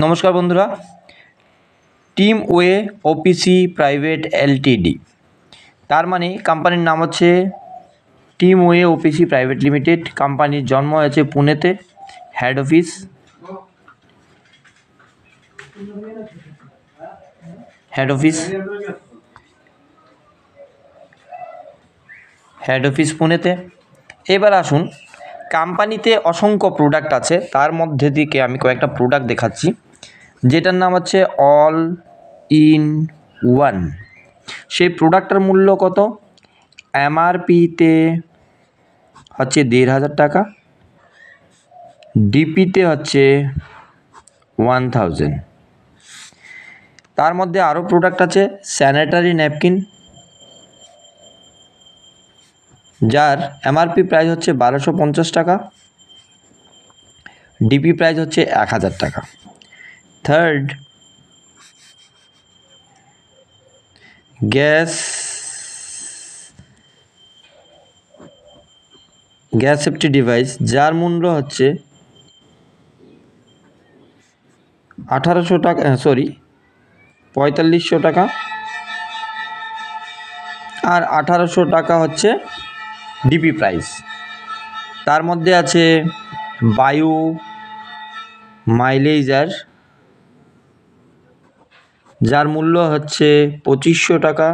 নমস্কার বন্ধুরা, team way OPC private Ltd, তার মানে কোম্পানির নাম হচ্ছে team way OPC private limited. কোম্পানির জন্ম হয়েছে পুনেতে। হেড অফিস পুনেতে। এবার আসুন, কোম্পানিতে অসংখ্য প্রোডাক্ট আছে, তার মধ্যে থেকে আমি কয়েকটা প্রোডাক্ট দেখাচ্ছি যেটার নাম হচ্ছে অল ইন ওয়ান। সেই প্রোডাক্টটার মূল্য কত? এমআরপিতে হচ্ছে ১৫০০ টাকা, ডিপিতে হচ্ছে 1000। তার মধ্যে আরও প্রোডাক্ট আছে স্যানিটারি ন্যাপকিন, যার এমআরপি প্রাইস হচ্ছে ১২৫০ টাকা, ডিপি প্রাইস হচ্ছে ১০০০ টাকা। থার্ড, গ্যাস সেফটি ডিভাইস, যার মূল্য হচ্ছে ১৮০০ টাকা, ৪৫০০ টাকা, আর ১৮০০ টাকা হচ্ছে ডিপি প্রাইস। তার মধ্যে আছে বায়ু মাইলেজার, যার মূল্য হচ্ছে ২৫০০ টাকা,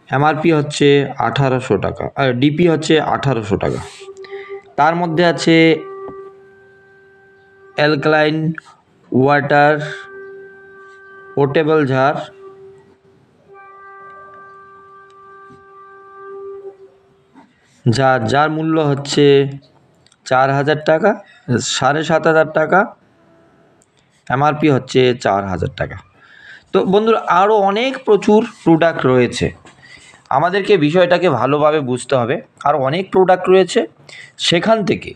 এমআরপি হচ্ছে ১৮০০ টাকা, আর ডিপি হচ্ছে ১৮০০ টাকা। তার মধ্যে আছে অ্যালকালাইন ওয়াটার পোর্টেবল জার, যার মূল্য হচ্ছে ৪০০০ টাকা, ৭৫০০ টাকা, এমআরপি হচ্ছে ৪০০০ টাকা। তো বন্ধুরা, আরও প্রচুর প্রোডাক্ট রয়েছে, আমাদেরকে বিষয়টাকে ভালোভাবে বুঝতে হবে। আরও অনেক প্রোডাক্ট রয়েছে, সেখান থেকে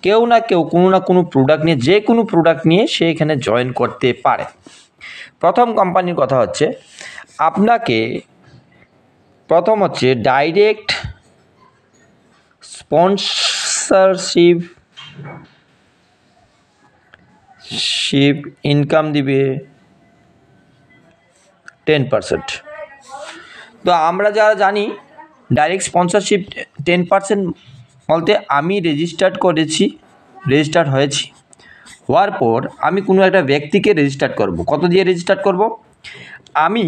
কেউ না কেউ কোনো না কোনো প্রোডাক্ট নিয়ে, যে কোনো প্রোডাক্ট নিয়ে সে এখানে জয়েন করতে পারে। প্রথম কোম্পানির কথা হচ্ছে, আপনাকে প্রথম হচ্ছে ডাইরেক্ট স্পন্সরশিপ ইনকাম দিবে 10%। তো আমরা যারা জানি ডাইরেক্ট স্পন্সরশিপ 10% বলতে, আমি রেজিস্টার্ড হয়েছি, হওয়ার পর আমি কোনো একটা ব্যক্তিকে রেজিস্টার করব। কত দিয়ে রেজিস্টার করব? আমি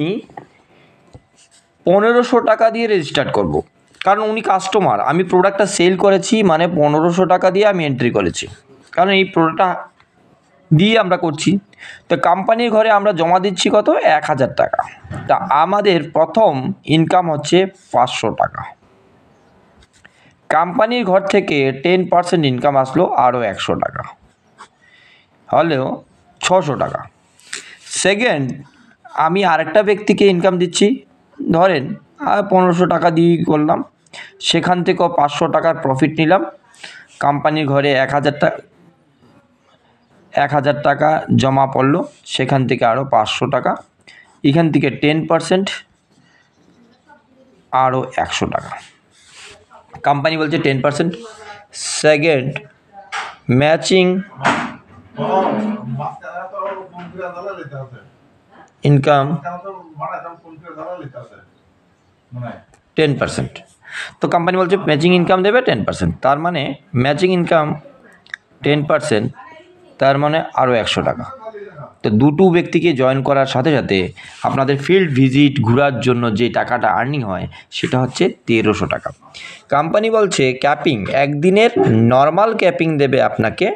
১৫০০ টাকা দিয়ে রেজিস্টার করব, কারণ উনি কাস্টমার। আমি প্রোডাক্টটা সেল করেছি মানে ১৫০০ টাকা দিয়ে আমি এন্ট্রি করেছি, কারণ এই প্রোডাক্টটা দিয়ে আমরা করছি। তো কোম্পানির ঘরে আমরা জমা দিচ্ছি কত? ১০০০ টাকা। তা আমাদের প্রথম ইনকাম হচ্ছে ৫০০ টাকা। কোম্পানির ঘর থেকে 10% ইনকাম আসলো, আরও ১০০ টাকা, হলেও ৬০০ টাকা। সেকেন্ড, আমি আরেকটা ব্যক্তিকে ইনকাম দিচ্ছি, ধরেন ১৫০০ টাকা দিয়ে করলাম, সেখান থেকেও ৫০০ টাকার প্রফিট নিলাম। কোম্পানির ঘরে ১০০০ টাকা জমা পড়লো, সেখান থেকে আরও ৫০০ টাকা, এখান থেকে 10% আরও ১০০ টাকা। কোম্পানি বলছে 10%। Second, matching income 10%। তো কোম্পানি বলছে ম্যাচিং ইনকাম দেবে 10%, তার মানে ম্যাচিং ইনকাম 10%, তার মানে আরও ১০০ টাকা। তো দুটো ব্যক্তিকে জয়েন করার সাথে সাথে আপনাদের ফিল্ড ভিজিট ঘোরার জন্য যে টাকাটা আর্নিং হয়, সেটা হচ্ছে ১৩০০ টাকা। কোম্পানি বলছে ক্যাপিং, একদিনের নর্মাল ক্যাপিং দেবে আপনাকে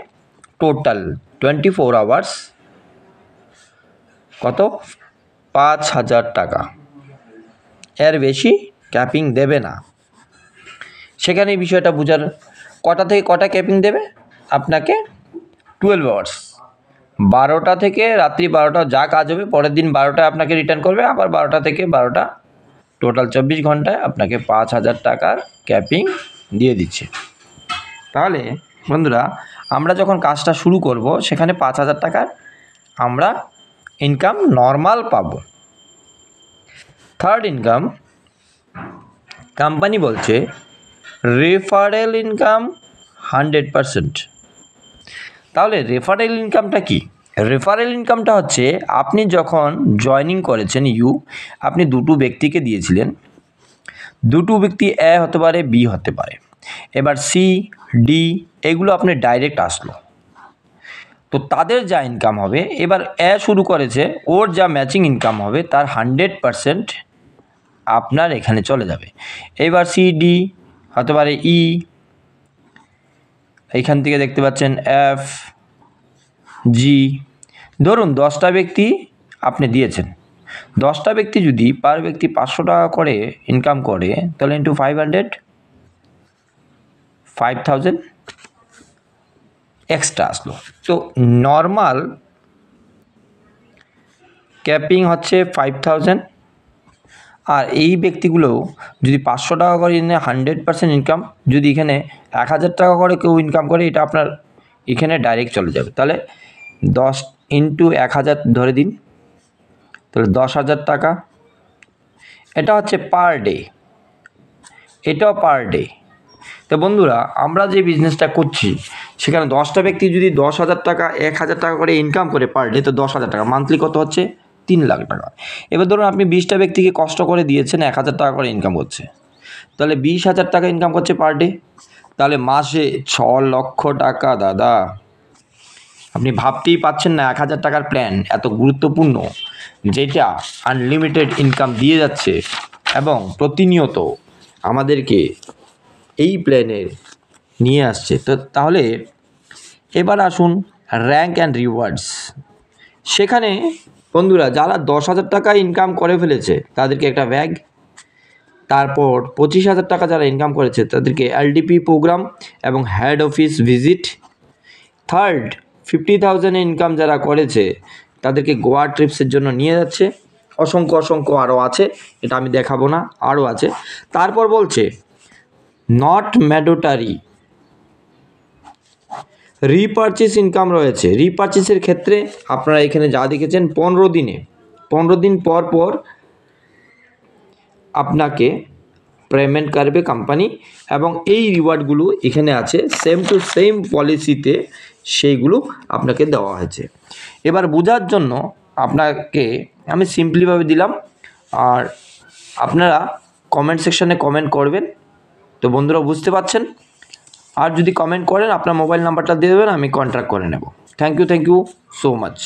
টোটাল 24 আওয়ার্স, কত? ৫০০০ টাকা, এর বেশি ক্যাপিং দেবে না। সেখানে এই বিষয়টা বোঝার, কটা থেকে কটা ক্যাপিং দেবে আপনাকে? 12 আওয়ার্স, ১২টা থেকে রাত্রি ১২টা, যা কাজ হবে পরের দিন ১২টায় আপনাকে রিটার্ন করবে, আবার ১২টা থেকে ১২টা, টোটাল ২৪ ঘন্টায় আপনাকে ৫০০০ টাকার ক্যাপিং দিয়ে দিচ্ছে। তাহলে বন্ধুরা, আমরা যখন কাজটা শুরু করব, সেখানে ৫০০০ টাকার আমরা ইনকাম নর্মাল পাব। থার্ড ইনকাম, কোম্পানি বলছে রেফারেল ইনকাম 100%। তাহলে রেফারেল ইনকামটা কি? রেফারেল ইনকামটা হচ্ছে আপনি যখন জয়নিং করেছেন আপনি দুটো ব্যক্তিকে দিয়েছিলেন, দুটো ব্যক্তি এ হতে পারে, বি হতে পারে, এবার সি, ডি এগুলো আপনি ডাইরেক্ট আসলো, তো তাদের যা ইনকাম হবে, এবার এ শুরু করেছে, ওর যা ম্যাচিং ইনকাম হবে তার 100% আপনার এখানে চলে যাবে। এবার সি, ডি হতে পারে, ই, এইখান থেকে দেখতে পাচ্ছেন এফ, জি। ধরুন 10টা ব্যক্তি আপনি দিয়েছেন, 10টা ব্যক্তি যদি পার ব্যক্তি 500 টাকা করে ইনকাম করে, তাহলে ইন্টু 500, 5000 এক্সট্রা আসলো। তো নর্মাল ক্যাপিং হচ্ছে 5000, আর এই ব্যক্তিগুলো যদি 500 টাকা করে 100% ইনকাম, যদি এখানে 1000 টাকা করে কেউ ইনকাম করে, এটা আপনার এখানে ডাইরেক্ট চলে যাবে। তাহলে 10 ইন্টু 1000 ধরে দিন, তাহলে 10,000 টাকা। এটা হচ্ছে পার ডে, এটাও পার ডে। তো বন্ধুরা, আমরা যে বিজনেসটা করছি সেখানে 10টা ব্যক্তি যদি 10,000 টাকা 1,000 টাকা করে ইনকাম করে পার ডে, তো 10,000 টাকা মান্থলি কত হচ্ছে? 3 লাখ টাকা। এবার ধরুন আপনি 20টা ব্যক্তিকে কষ্ট করে দিয়েছেন, 1,000 টাকা করে ইনকাম করছে, তাহলে 20,000 টাকা ইনকাম করছে পার ডে, তাহলে মাসে 6 লক্ষ টাকা। দাদা, আপনি ভাবতেই পাচ্ছেন না 1,000 টাকার প্ল্যান এত গুরুত্বপূর্ণ, যেটা আনলিমিটেড ইনকাম দিয়ে যাচ্ছে এবং প্রতিনিয়ত আমাদেরকে এই প্ল্যানে নিয়ে আসছে। তো তাহলে এবার আসুন র্যাঙ্ক অ্যান্ড রিওয়ার্ডস। সেখানে বন্ধুরা, যারা 10,000 টাকা ইনকাম করে ফেলেছে তাদেরকে একটা ব্যাগ, তারপর 25,000 টাকা যারা ইনকাম করেছে তাদেরকে এলডিপি প্রোগ্রাম এবং head office visit. Third, 50,000 income যারা করেছে তাদেরকে গোয়া ট্রিপসের জন্য নিয়ে যাচ্ছে। অসংখ্য আরও আছে, এটা আমি দেখাবো না, আরও আছে। তারপর বলছে নট ম্যান্ডেটরি রিপারচেস ইনকাম রয়েছে। রিপারচেসের ক্ষেত্রে আপনারা এখানে যা দেখেছেন 15 দিন পর পর আপনাকে পেমেন্ট করবে কোম্পানি, এবং এই রিওয়ার্ডগুলো এখানে আছে সেম টু সেম পলিসিতে, সেইগুলো আপনাকে দেওয়া হয়েছে। এবার বোঝার জন্য আপনাকে আমি সিম্পলিভাবে দিলাম, আর আপনারা কমেন্ট সেকশানে কমেন্ট করবেন। তো বন্ধুরা, বুঝতে পারছেন? আর যদি কমেন্ট করেন আপনার মোবাইল নাম্বারটা দিয়ে দেবেন, আমি কন্ট্যাক্ট করে নেব। Thank you so much.